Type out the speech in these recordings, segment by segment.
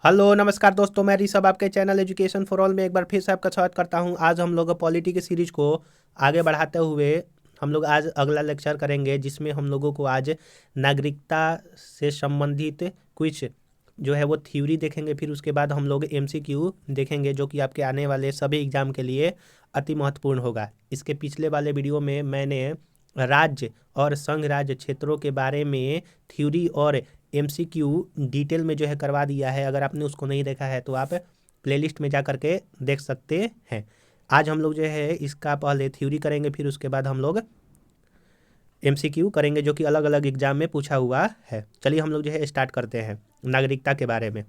Hello नमस्कार दोस्तों, मैं ऋषभ आपके चैनल एजुकेशन फॉर ऑल में एक बार फिर से आपका स्वागत करता हूं। आज हम लोग पॉलिटी की सीरीज को आगे बढ़ाते हुए हम लोग आज अगला लेक्चर करेंगे, जिसमें हम लोगों को आज नागरिकता से संबंधित कुछ जो है वो थ्योरी देखेंगे। फिर उसके बाद हम लोग एमसीक्यू देखेंगे, जो कि आपके आने वाले सभी एग्जाम के लिए अति महत्वपूर्ण होगा। इसके पिछले वाले वीडियो में मैंने राज्य और संघ राज्य क्षेत्रों के बारे में थ्योरी और एमसीक्यू डिटेल में जो है करवा दिया है। अगर आपने उसको नहीं देखा है तो आप प्लेलिस्ट में जा करके देख सकते हैं। आज हम लोग जो है इसका पहले थ्योरी करेंगे, फिर उसके बाद हम लोग एमसीक्यू करेंगे, जो कि अलग अलग एग्जाम में पूछा हुआ है। चलिए हम लोग जो है स्टार्ट करते हैं नागरिकता के बारे में।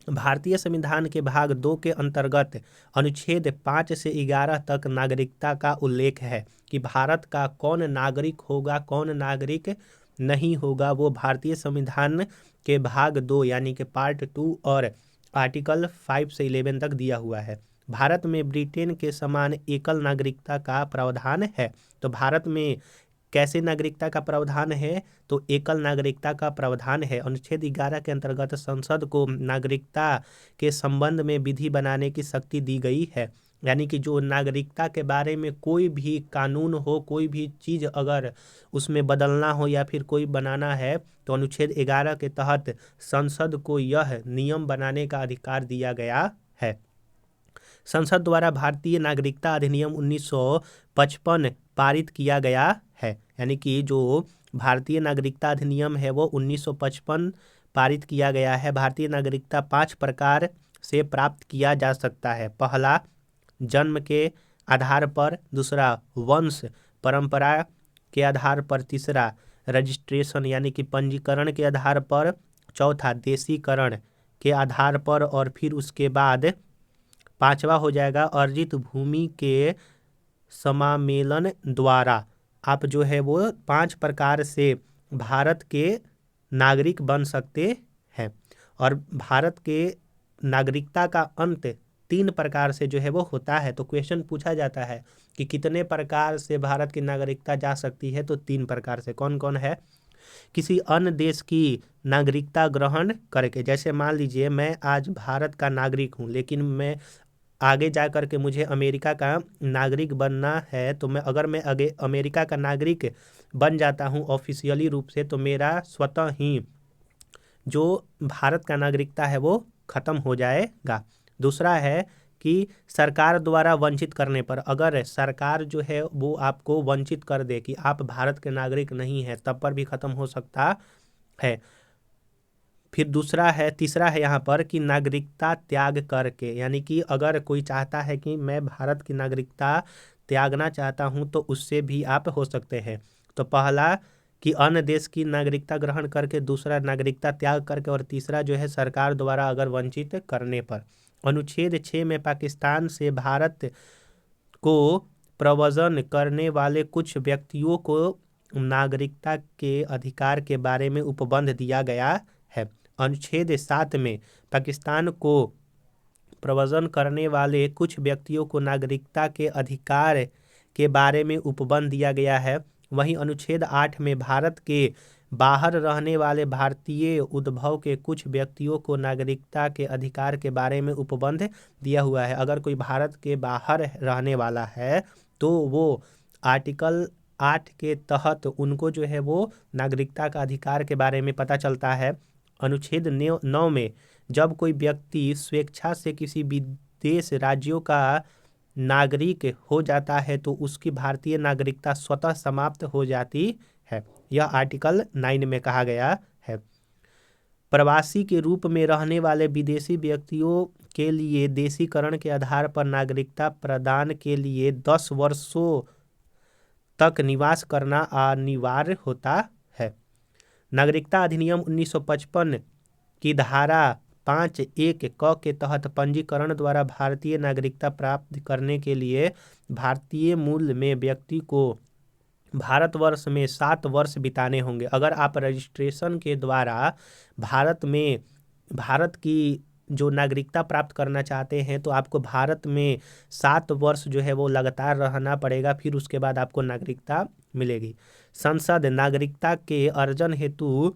भारतीय संविधान के भाग 2 के अंतर्गत अनुच्छेद 5 से 11 तक नागरिकता का उल्लेख है कि भारत का कौन नागरिक होगा, कौन नागरिक नहीं होगा। वो भारतीय संविधान के भाग 2 यानी कि पार्ट 2 और आर्टिकल 5 से 11 तक दिया हुआ है। भारत में ब्रिटेन के समान एकल नागरिकता का प्रावधान है। तो भारत में कैसे नागरिकता का प्रावधान है? तो एकल नागरिकता का प्रावधान है। अनुच्छेद 11 के अंतर्गत संसद को नागरिकता के संबंध में विधि बनाने की शक्ति दी गई है। यानी कि जो नागरिकता के बारे में कोई भी कानून हो, कोई भी चीज़ अगर उसमें बदलना हो या फिर कोई बनाना है, तो अनुच्छेद 11 के तहत संसद को यह नियम बनाने का अधिकार दिया गया है। संसद द्वारा भारतीय नागरिकता अधिनियम 1955 पारित किया गया है। यानी कि जो भारतीय नागरिकता अधिनियम है वो 1955 पारित किया गया है। भारतीय नागरिकता 5 प्रकार से प्राप्त किया जा सकता है। पहला, जन्म के आधार पर। दूसरा, वंश परंपरा के आधार पर। तीसरा, रजिस्ट्रेशन यानी कि पंजीकरण के आधार पर। चौथा, देशीकरण के आधार पर। और फिर उसके बाद पांचवा हो जाएगा अर्जित भूमि के समामेलन द्वारा। आप जो है वो 5 प्रकार से भारत के नागरिक बन सकते हैं। और भारत के नागरिकता का अंत 3 प्रकार से जो है वो होता है। तो क्वेश्चन पूछा जाता है कि कितने प्रकार से भारत की नागरिकता जा सकती है? तो 3 प्रकार से। कौन कौन है? किसी अन्य देश की नागरिकता ग्रहण करके। जैसे मान लीजिए मैं आज भारत का नागरिक हूँ, लेकिन मैं आगे जा कर के मुझे अमेरिका का नागरिक बनना है। तो मैं अगर मैं आगे अमेरिका का नागरिक बन जाता हूँ ऑफिशियली रूप से, तो मेरा स्वतः ही जो भारत का नागरिकता है वो ख़त्म हो जाएगा। दूसरा है कि सरकार द्वारा वंचित करने पर, अगर सरकार जो है वो आपको वंचित कर दे कि आप भारत के नागरिक नहीं हैं, तब पर भी ख़त्म हो सकता है। फिर दूसरा है, तीसरा है यहाँ पर कि नागरिकता त्याग करके। यानी कि अगर कोई चाहता है कि मैं भारत की नागरिकता त्यागना चाहता हूँ, तो उससे भी आप हो सकते हैं। तो पहला कि अन्य देश की नागरिकता ग्रहण करके, दूसरा नागरिकता त्याग करके, और तीसरा जो है सरकार द्वारा अगर वंचित करने पर। अनुच्छेद 6 में पाकिस्तान से भारत को प्रव्रजन करने वाले कुछ व्यक्तियों को नागरिकता के अधिकार के बारे में उपबंध दिया गया है। अनुच्छेद 7 में पाकिस्तान को प्रव्रजन करने वाले कुछ व्यक्तियों को नागरिकता के अधिकार के बारे में उपबंध दिया गया है। वहीं अनुच्छेद 8 में भारत के बाहर रहने वाले भारतीय उद्भव के कुछ व्यक्तियों को नागरिकता के अधिकार के बारे में उपबंध दिया हुआ है। अगर कोई भारत के बाहर रहने वाला है तो वो आर्टिकल 8 के तहत उनको जो है वो नागरिकता का अधिकार के बारे में पता चलता है। अनुच्छेद 9 में जब कोई व्यक्ति स्वेच्छा से किसी विदेश राज्यों का नागरिक हो जाता है, तो उसकी भारतीय नागरिकता स्वतः समाप्त हो जाती है। यह आर्टिकल 9 में कहा गया है। प्रवासी के रूप में रहने वाले विदेशी व्यक्तियों के लिए देशीकरण के आधार पर नागरिकता प्रदान के लिए 10 वर्षों तक निवास करना अनिवार्य होता है। नागरिकता अधिनियम 1955 की धारा 5(1) क के तहत पंजीकरण द्वारा भारतीय नागरिकता प्राप्त करने के लिए भारतीय मूल में व्यक्ति को भारतवर्ष में 7 वर्ष बिताने होंगे। अगर आप रजिस्ट्रेशन के द्वारा भारत की जो नागरिकता प्राप्त करना चाहते हैं, तो आपको भारत में 7 वर्ष जो है वो लगातार रहना पड़ेगा, फिर उसके बाद आपको नागरिकता मिलेगी। संसद नागरिकता के अर्जन हेतु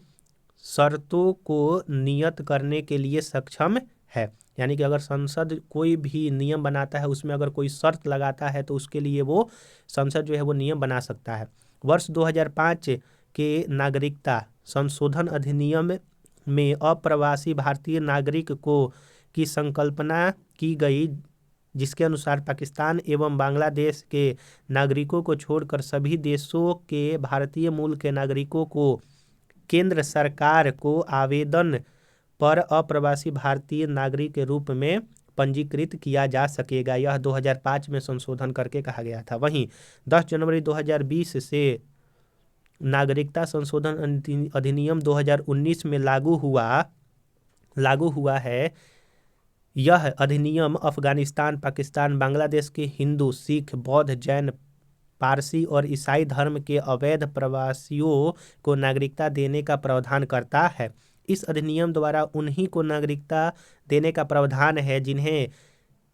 शर्तों को नियत करने के लिए सक्षम है। यानी कि अगर संसद कोई भी नियम बनाता है उसमें अगर कोई शर्त लगाता है तो उसके लिए वो संसद जो है वो नियम बना सकता है। वर्ष 2005 के नागरिकता संशोधन अधिनियम में अप्रवासी भारतीय नागरिक को की संकल्पना की गई, जिसके अनुसार पाकिस्तान एवं बांग्लादेश के नागरिकों को छोड़कर सभी देशों के भारतीय मूल के नागरिकों को केंद्र सरकार को आवेदन पर अप्रवासी भारतीय नागरिक के रूप में पंजीकृत किया जा सकेगा। यह 2005 में संशोधन करके कहा गया था। वहीं 10 जनवरी 2020 से नागरिकता संशोधन अधिनियम 2019 में लागू हुआ है। यह अधिनियम अफगानिस्तान, पाकिस्तान, बांग्लादेश के हिंदू, सिख, बौद्ध, जैन, पारसी और ईसाई धर्म के अवैध प्रवासियों को नागरिकता देने का प्रावधान करता है। इस अधिनियम द्वारा उन्हीं को नागरिकता देने का प्रावधान है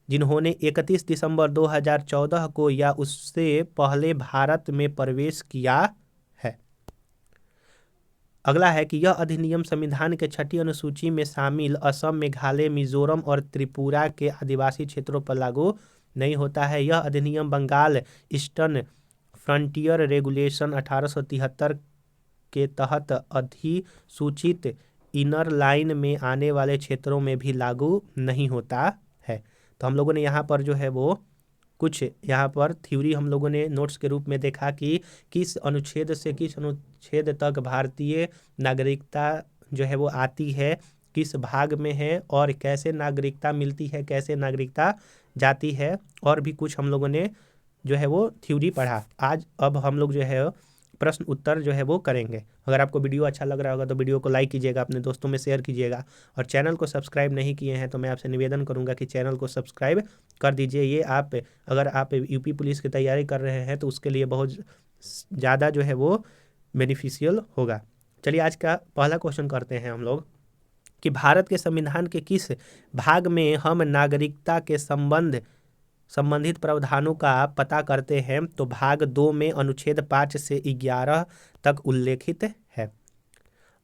जिन्होंने 31 दिसंबर 2014 को या उससे पहले भारत में प्रवेश किया है। अगला है कि यह अधिनियम संविधान के 6ठी अनुसूची में शामिल असम, मेघालय, मिजोरम और त्रिपुरा के आदिवासी क्षेत्रों पर लागू नहीं होता है। यह अधिनियम बंगाल ईस्टर्न फ्रंटियर रेगुलेशन 1873 के तहत अधिसूचित इनर लाइन में आने वाले क्षेत्रों में भी लागू नहीं होता है। तो हम लोगों ने यहाँ पर जो है वो कुछ यहाँ पर थ्योरी हम लोगों ने नोट्स के रूप में देखा कि किस अनुच्छेद से किस अनुच्छेद तक भारतीय नागरिकता जो है वो आती है, किस भाग में है और कैसे नागरिकता मिलती है, कैसे नागरिकता जाती है, और भी कुछ हम लोगों ने जो है वो थ्योरी पढ़ा। आज अब हम लोग जो है प्रश्न उत्तर जो है वो करेंगे। अगर आपको वीडियो अच्छा लग रहा होगा तो वीडियो को लाइक कीजिएगा, अपने दोस्तों में शेयर कीजिएगा, और चैनल को सब्सक्राइब नहीं किए हैं तो मैं आपसे निवेदन करूंगा कि चैनल को सब्सक्राइब कर दीजिए। ये अगर आप यूपी पुलिस की तैयारी कर रहे हैं तो उसके लिए बहुत ज़्यादा जो है वो बेनिफिशियल होगा। चलिए आज का पहला क्वेश्चन करते हैं हम लोग कि भारत के संविधान के किस भाग में हम नागरिकता के संबंधित प्रावधानों का पता करते हैं। तो भाग 2 में अनुच्छेद 5 से 11 तक उल्लेखित है।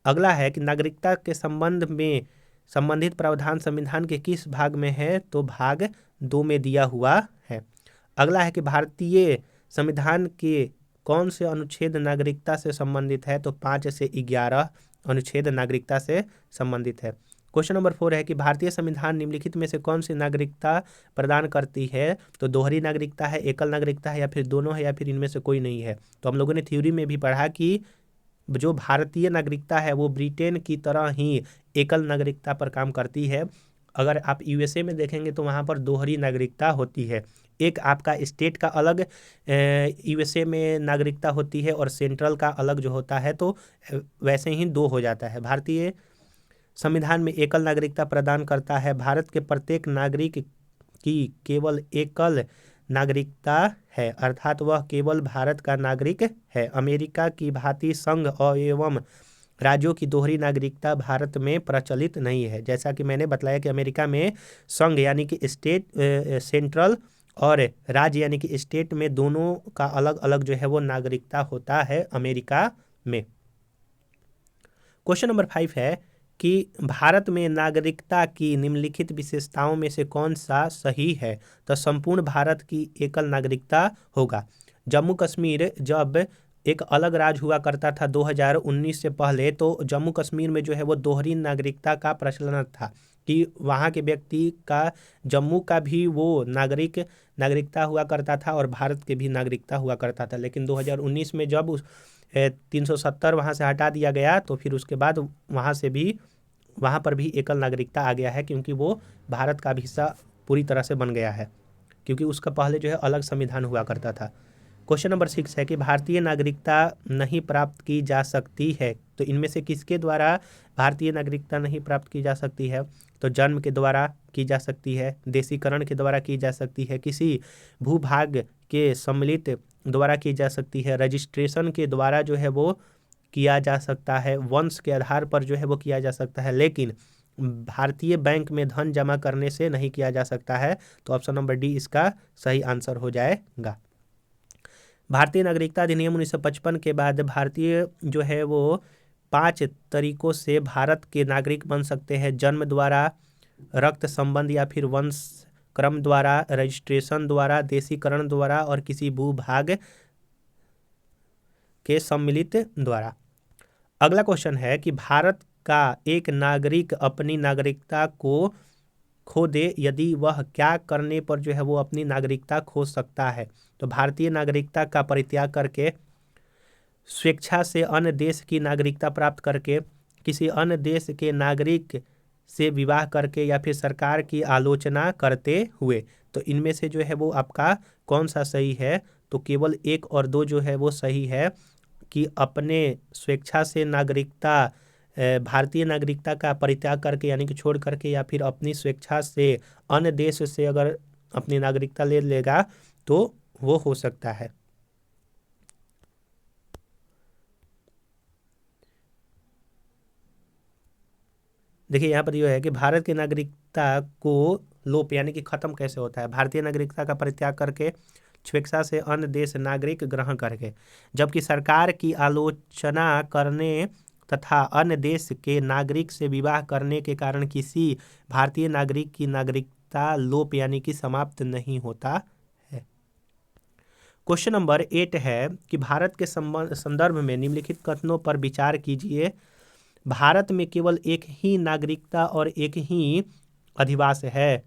अगला है कि नागरिकता के संबंधित प्रावधान संविधान के किस भाग में है। तो भाग 2 में दिया हुआ है। अगला है कि भारतीय संविधान के कौन से अनुच्छेद नागरिकता से संबंधित है। तो 5 से 11 अनुच्छेद नागरिकता से संबंधित है। क्वेश्चन नंबर 4 है कि भारतीय संविधान निम्नलिखित में से कौन सी नागरिकता प्रदान करती है। तो दोहरी नागरिकता है, एकल नागरिकता है, या फिर दोनों है, या फिर इनमें से कोई नहीं है। तो हम लोगों ने थ्योरी में भी पढ़ा कि जो भारतीय नागरिकता है वो ब्रिटेन की तरह ही एकल नागरिकता पर काम करती है। अगर आप यूएसए में देखेंगे तो वहाँ पर दोहरी नागरिकता होती है। एक आपका स्टेट का अलग यूएसए में नागरिकता होती है और सेंट्रल का अलग जो होता है, तो वैसे ही 2 हो जाता है। भारतीय संविधान में एकल नागरिकता प्रदान करता है। भारत के प्रत्येक नागरिक की केवल एकल नागरिकता है, अर्थात वह केवल भारत का नागरिक है। अमेरिका की भांति संघ एवं राज्यों की दोहरी नागरिकता भारत में प्रचलित नहीं है। जैसा कि मैंने बताया कि अमेरिका में संघ यानी कि स्टेट, सेंट्रल, और राज्य यानी कि स्टेट में दोनों का अलग अलग जो है वो नागरिकता होता है अमेरिका में। क्वेश्चन नंबर 5 है कि भारत में नागरिकता की निम्नलिखित विशेषताओं में से कौन सा सही है। तो संपूर्ण भारत की एकल नागरिकता होगा। जम्मू कश्मीर जब एक अलग राज्य हुआ करता था 2019 से पहले, तो जम्मू कश्मीर में जो है वो दोहरी नागरिकता का प्रचलन था कि वहाँ के व्यक्ति का जम्मू का भी वो नागरिकता हुआ करता था और भारत के भी नागरिकता हुआ करता था। लेकिन 2019 में जब 370 वहाँ से हटा दिया गया तो फिर उसके बाद वहाँ पर भी एकल नागरिकता आ गया है, क्योंकि वो भारत का भी हिस्सा पूरी तरह से बन गया है, क्योंकि उसका पहले जो है अलग संविधान हुआ करता था। क्वेश्चन नंबर 6 है कि भारतीय नागरिकता नहीं प्राप्त की जा सकती है। तो इनमें से किसके द्वारा भारतीय नागरिकता नहीं प्राप्त की जा सकती है। तो जन्म के द्वारा की जा सकती है, देशीकरण के द्वारा की जा सकती है, किसी भूभाग के सम्मिलित द्वारा की जा सकती है, रजिस्ट्रेशन के द्वारा जो है वो किया जा सकता है, वंश के आधार पर जो है वो किया जा सकता है, लेकिन भारतीय बैंक में धन जमा करने से नहीं किया जा सकता है। तो ऑप्शन नंबर डी इसका सही आंसर हो जाएगा। भारतीय नागरिकता अधिनियम 1955 के बाद भारतीय जो है वो 5 तरीकों से भारत के नागरिक बन सकते हैं: जन्म द्वारा, रक्त संबंध या फिर वंश क्रम द्वारा, रजिस्ट्रेशन द्वारा, देशीकरण द्वारा और किसी भूभाग के सम्मिलित द्वारा। अगला क्वेश्चन है कि भारत का एक नागरिक अपनी नागरिकता को खो दे, यदि वह क्या करने पर जो है वो अपनी नागरिकता खो सकता है? तो भारतीय नागरिकता का परित्याग करके, स्वेच्छा से अन्य देश की नागरिकता प्राप्त करके, किसी अन्य देश के नागरिक से विवाह करके या फिर सरकार की आलोचना करते हुए। तो इनमें से जो है वो आपका कौन सा सही है? तो केवल 1 और 2 जो है वो सही है कि अपने स्वेच्छा से नागरिकता, भारतीय नागरिकता का परित्याग करके यानी कि छोड़ करके, या फिर अपनी स्वेच्छा से अन्य देश से अगर अपनी नागरिकता ले लेगा तो वो हो सकता है। देखिए यहाँ पर यह है कि भारत की नागरिकता को लोप यानी कि खत्म कैसे होता है? भारतीय नागरिकता का परित्याग करके, स्वेच्छा से अन्य देश नागरिक ग्रहण करके, जबकि सरकार की आलोचना करने तथा अन्य देश के नागरिक से विवाह करने के कारण किसी भारतीय नागरिक की नागरिकता लोप यानी कि समाप्त नहीं होता है। क्वेश्चन नंबर 8 है कि भारत के संदर्भ में निम्नलिखित कथनों पर विचार कीजिए। भारत में केवल एक ही नागरिकता और एक ही अधिवास है।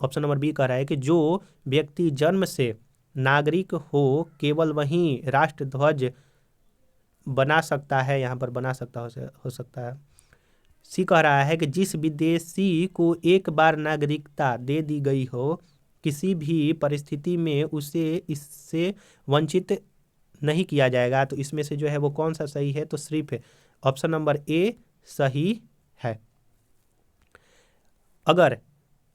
ऑप्शन नंबर बी कह रहा है कि जो व्यक्ति जन्म से नागरिक हो केवल वही राष्ट्र ध्वज बना सकता है, यहाँ पर बना सकता हो सकता है। सी कह रहा है कि जिस विदेशी को एक बार नागरिकता दे दी गई हो, किसी भी परिस्थिति में उसे इससे वंचित नहीं किया जाएगा। तो इसमें से जो है वो कौन सा सही है? तो सिर्फ ऑप्शन नंबर ए सही है। अगर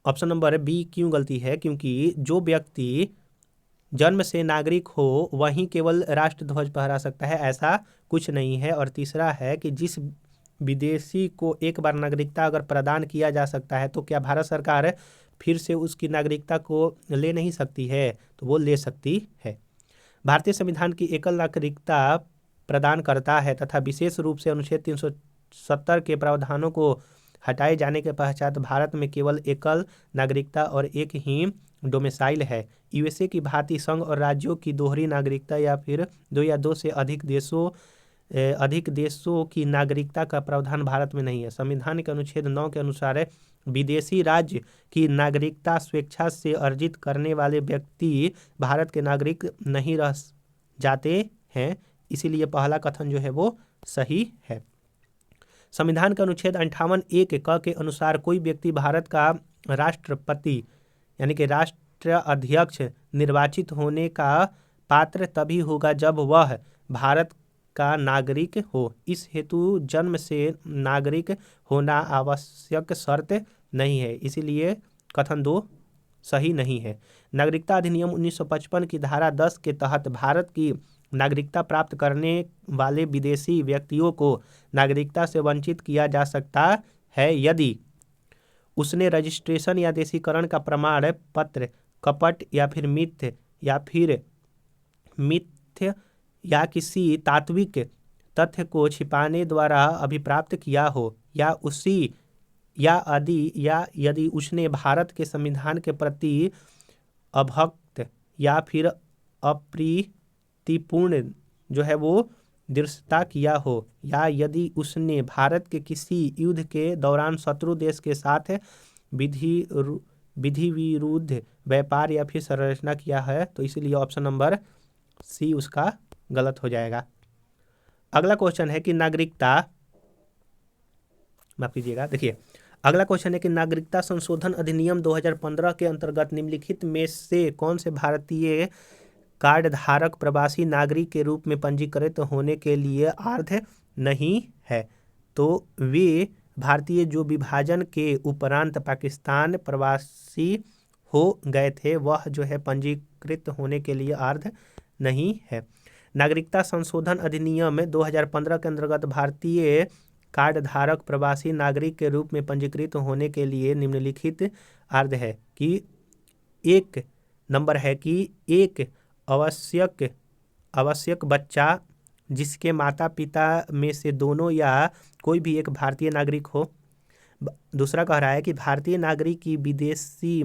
ऑप्शन नंबर बी क्यों गलती है? क्योंकि जो व्यक्ति जन्म से नागरिक हो वही केवल राष्ट्र ध्वज फहरा सकता है, ऐसा कुछ नहीं है। और तीसरा है कि जिस विदेशी को एक बार नागरिकता अगर प्रदान किया जा सकता है तो क्या भारत सरकार फिर से उसकी नागरिकता को ले नहीं सकती है? तो वो ले सकती है। भारतीय संविधान की एकल नागरिकता प्रदान करता है तथा विशेष रूप से अनुच्छेद 370 के प्रावधानों को हटाए जाने के पश्चात भारत में केवल एकल नागरिकता और एक ही डोमिसाइल है। यूएसए की भांति संघ और राज्यों की दोहरी नागरिकता या फिर 2 या 2 से अधिक देशों की नागरिकता का प्रावधान भारत में नहीं है। संविधान के अनुच्छेद 9 के अनुसार विदेशी राज्य की नागरिकता स्वेच्छा से अर्जित करने वाले व्यक्ति भारत के नागरिक नहीं रह जाते हैं, इसीलिए पहला कथन जो है वो सही है। संविधान का अनुच्छेद 58(1) क के अनुसार कोई व्यक्ति भारत का राष्ट्रपति यानी कि राष्ट्र अध्यक्ष निर्वाचित होने का पात्र तभी होगा जब वह भारत का नागरिक हो। इस हेतु जन्म से नागरिक होना आवश्यक शर्त नहीं है, इसीलिए कथन 2 सही नहीं है। नागरिकता अधिनियम 1955 की धारा 10 के तहत भारत की नागरिकता प्राप्त करने वाले विदेशी व्यक्तियों को नागरिकता से वंचित किया जा सकता है यदि उसने रजिस्ट्रेशन या देशीकरण का प्रमाण पत्र कपट या फिर मिथ्य या किसी तात्विक तथ्य को छिपाने द्वारा अभिप्राप्त किया हो, या यदि उसने भारत के संविधान के प्रति अभक्त या फिर अप्रीतिपूर्ण जो है वो दृढ़ता किया हो, या यदि उसने भारत के किसी युद्ध के दौरान शत्रु देश के साथ विधि विरुद्ध व्यापार या फिर संरचना किया है। तो इसलिए ऑप्शन नंबर सी उसका गलत हो जाएगा। अगला क्वेश्चन है कि अगला क्वेश्चन है कि नागरिकता संशोधन अधिनियम 2015 के अंतर्गत निम्नलिखित में से कौन से भारतीय कार्ड धारक प्रवासी नागरिक के रूप में पंजीकृत होने के लिए अर्ह नहीं है? तो वे भारतीय जो विभाजन के उपरांत पाकिस्तान प्रवासी हो गए थे, वह जो है पंजीकृत होने के लिए अर्ह नहीं है। नागरिकता संशोधन अधिनियम 2015 के अंतर्गत भारतीय कार्ड धारक प्रवासी नागरिक के रूप में पंजीकृत होने के लिए निम्नलिखित अर्ह है कि एक नंबर है कि एक आवश्यक बच्चा जिसके माता पिता में से दोनों या कोई भी एक भारतीय नागरिक हो। दूसरा कह रहा है कि भारतीय नागरिक की विदेशी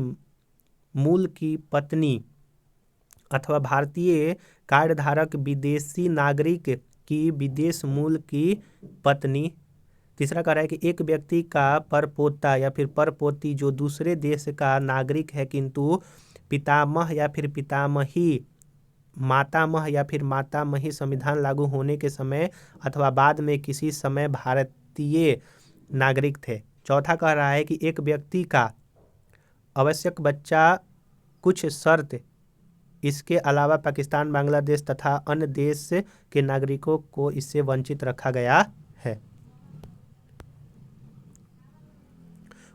मूल की पत्नी अथवा भारतीय कार्यधारक विदेशी नागरिक की विदेश मूल की पत्नी। तीसरा कह रहा है कि एक व्यक्ति का परपोता या फिर परपोती जो दूसरे देश का नागरिक है किंतु पितामह या फिर पितामही, मातामह या फिर मातामही संविधान लागू होने के समय अथवा बाद में किसी समय भारतीय नागरिक थे। चौथा कह रहा है कि एक व्यक्ति का आवश्यक बच्चा कुछ शर्त इसके अलावा पाकिस्तान, बांग्लादेश तथा अन्य देश के नागरिकों को इससे वंचित रखा गया है।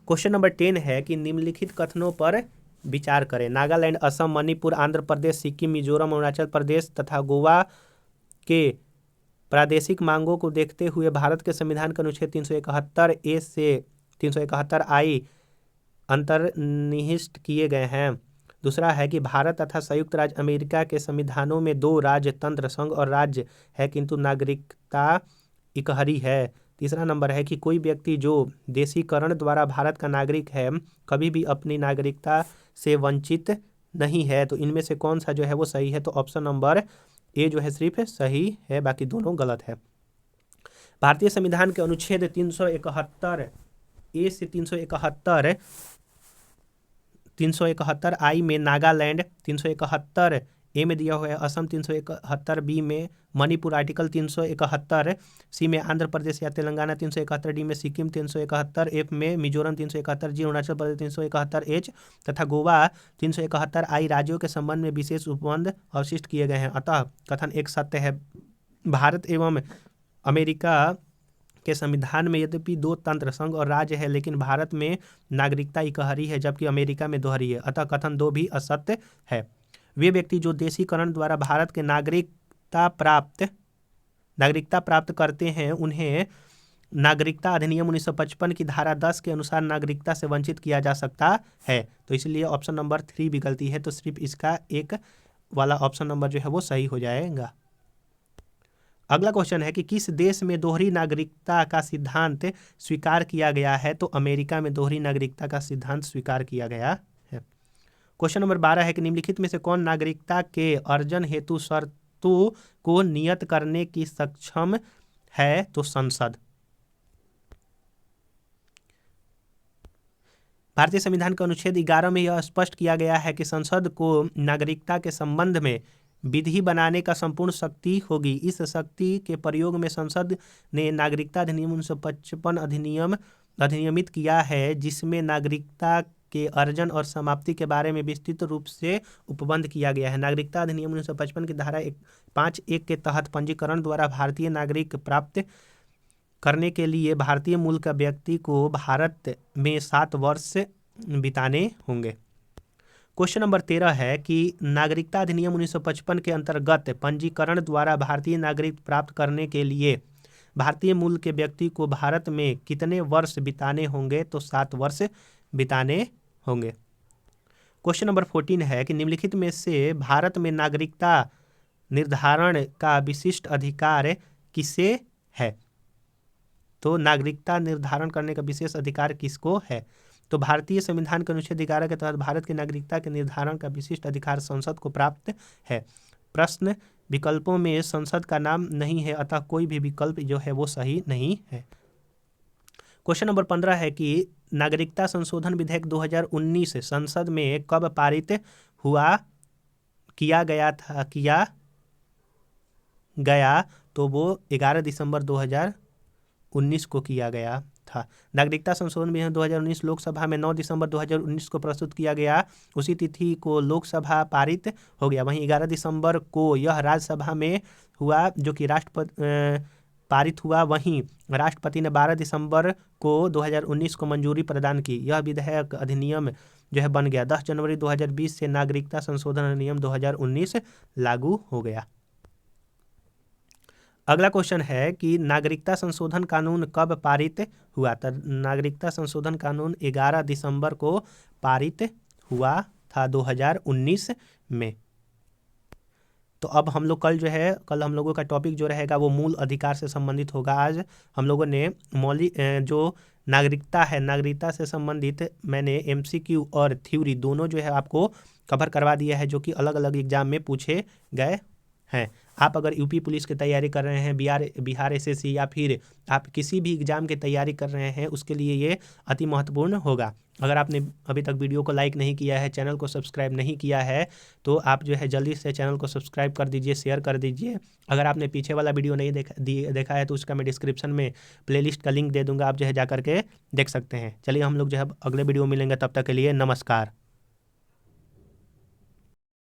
क्वेश्चन नंबर 10 है कि निम्नलिखित कथनों पर विचार करें। नागालैंड, असम, मणिपुर, आंध्र प्रदेश, सिक्किम, मिजोरम, अरुणाचल प्रदेश तथा गोवा के प्रादेशिक मांगों को देखते हुए भारत के संविधान के अनुच्छेद 371 ए से 371 आई अंतर्निहित किए गए हैं। दूसरा है कि भारत तथा संयुक्त राज्य अमेरिका के संविधानों में दो राजतंत्र, संघ और राज्य है किंतु नागरिकता इकहरी है। तीसरा नंबर है कि कोई व्यक्ति जो देशीकरण द्वारा भारत का नागरिक है कभी भी अपनी नागरिकता से वंचित नहीं है। तो इनमें से कौन सा जो है वो सही है? तो ऑप्शन नंबर ए जो है सिर्फ सही है, बाकी दोनों गलत है। भारतीय संविधान के अनुच्छेद 371 ए से 371 आई में नागालैंड, 371 ए में दिया हुआ है असम, 371 बी में मणिपुर, आर्टिकल 371 सी में आंध्र प्रदेश या तेलंगाना, 371 डी में सिक्किम, 371 एफ में मिजोरम, 371 जी अरुणाचल प्रदेश, 371 एच तथा गोवा 371 आई राज्यों के संबंध में विशेष उपबंध अवशिष्ट किए गए हैं। अतः कथन एक सत्य है। भारत एवं अमेरिका के संविधान में यद्यपि दो तंत्र, संघ और राज्य है, लेकिन भारत में नागरिकता इकहरी है जबकि अमेरिका में दोहरी है। अतः कथन 2 भी असत्य है। वे व्यक्ति जो देशीकरण द्वारा भारत के नागरिकता प्राप्त करते हैं उन्हें नागरिकता अधिनियम 1955 की धारा 10 के अनुसार नागरिकता से वंचित किया जा सकता है। तो इसलिए ऑप्शन नंबर 3 भी गलती है। तो सिर्फ इसका एक वाला ऑप्शन नंबर जो है वो सही हो जाएगा। अगला क्वेश्चन है कि किस देश में दोहरी नागरिकता का सिद्धांत स्वीकार किया गया है? तो अमेरिका में दोहरी नागरिकता का सिद्धांत स्वीकार किया गया है। क्वेश्चन नंबर 12 है कि निम्नलिखित में से कौन नागरिकता के अर्जन हेतु शर्तों को नियत करने की सक्षम है? तो संसद। भारतीय संविधान के अनुच्छेद 11 में यह स्पष्ट किया गया है कि संसद को नागरिकता के संबंध में विधि बनाने का संपूर्ण शक्ति होगी। इस शक्ति के प्रयोग में संसद ने नागरिकता अधिनियम 1955 अधिनियमित किया है, जिसमें नागरिकता के अर्जन और समाप्ति के बारे में विस्तृत रूप से उपबंध किया गया है। नागरिकता अधिनियम 1955 की धारा 5(1) के तहत पंजीकरण द्वारा भारतीय नागरिक प्राप्त करने के लिए भारतीय मूल का व्यक्ति को भारत में 7 वर्ष बिताने होंगे। क्वेश्चन नंबर 13 है कि नागरिकता अधिनियम 1955 के अंतर्गत पंजीकरण द्वारा भारतीय नागरिक प्राप्त करने के लिए भारतीय मूल के व्यक्ति को भारत में कितने वर्ष बिताने होंगे? तो 7 वर्ष बिताने होंगे। क्वेश्चन नंबर 14 है कि निम्नलिखित में से भारत में नागरिकता निर्धारण का विशिष्ट अधिकार किसे है? तो नागरिकता निर्धारण करने का विशेष अधिकार किसको है? तो भारतीय संविधान के अनुच्छेद 11 के तहत भारत की नागरिकता के निर्धारण का विशिष्ट अधिकार संसद को प्राप्त है। प्रश्न विकल्पों में संसद का नाम नहीं है, अतः कोई भी विकल्प जो है वो सही नहीं है। क्वेश्चन नंबर 15 है कि नागरिकता संशोधन विधेयक 2019 संसद में कब पारित किया गया? तो वो 11 दिसंबर 2019 को किया गया था। नागरिकता संशोधन विधेयक 2019 लोकसभा में 9 दिसंबर 2019 को प्रस्तुत किया गया। उसी तिथि को लोकसभा पारित हो गया। वहीं 11 दिसंबर को यह राज्यसभा में हुआ, जो कि पारित हुआ। वहीं राष्ट्रपति ने 12 दिसंबर को 2019 को मंजूरी प्रदान की। यह विधेयक अधिनियम जो है बन गया। 10 जनवरी 2020 से नागरिकता संशोधन अधिनियम 2019 लागू हो गया। अगला क्वेश्चन है कि नागरिकता संशोधन कानून कब पारित हुआ? तो नागरिकता संशोधन कानून 11 दिसंबर को पारित हुआ था 2019 में। तो अब हम लोग कल हम लोगों का टॉपिक जो रहेगा वो मूल अधिकार से संबंधित होगा। आज हम लोगों ने जो नागरिकता है, नागरिकता से संबंधित मैंने एमसीक्यू और थ्योरी दोनों जो है आपको कवर करवा दिया है, जो कि अलग अलग एग्जाम में पूछे गए हैं। आप अगर यूपी पुलिस की तैयारी कर रहे हैं, बिहार एसएससी, या फिर आप किसी भी एग्जाम की तैयारी कर रहे हैं, उसके लिए ये अति महत्वपूर्ण होगा। अगर आपने अभी तक वीडियो को लाइक नहीं किया है, चैनल को सब्सक्राइब नहीं किया है, तो आप जो है जल्दी से चैनल को सब्सक्राइब कर दीजिए, शेयर कर दीजिए। अगर आपने पीछे वाला वीडियो नहीं देखा है तो उसका मैं डिस्क्रिप्शन में प्लेलिस्ट का लिंक दे दूंगा, आप जो है जा करके देख सकते हैं। चलिए हम लोग जो है अगले वीडियो में मिलेंगे, तब तक के लिए नमस्कार।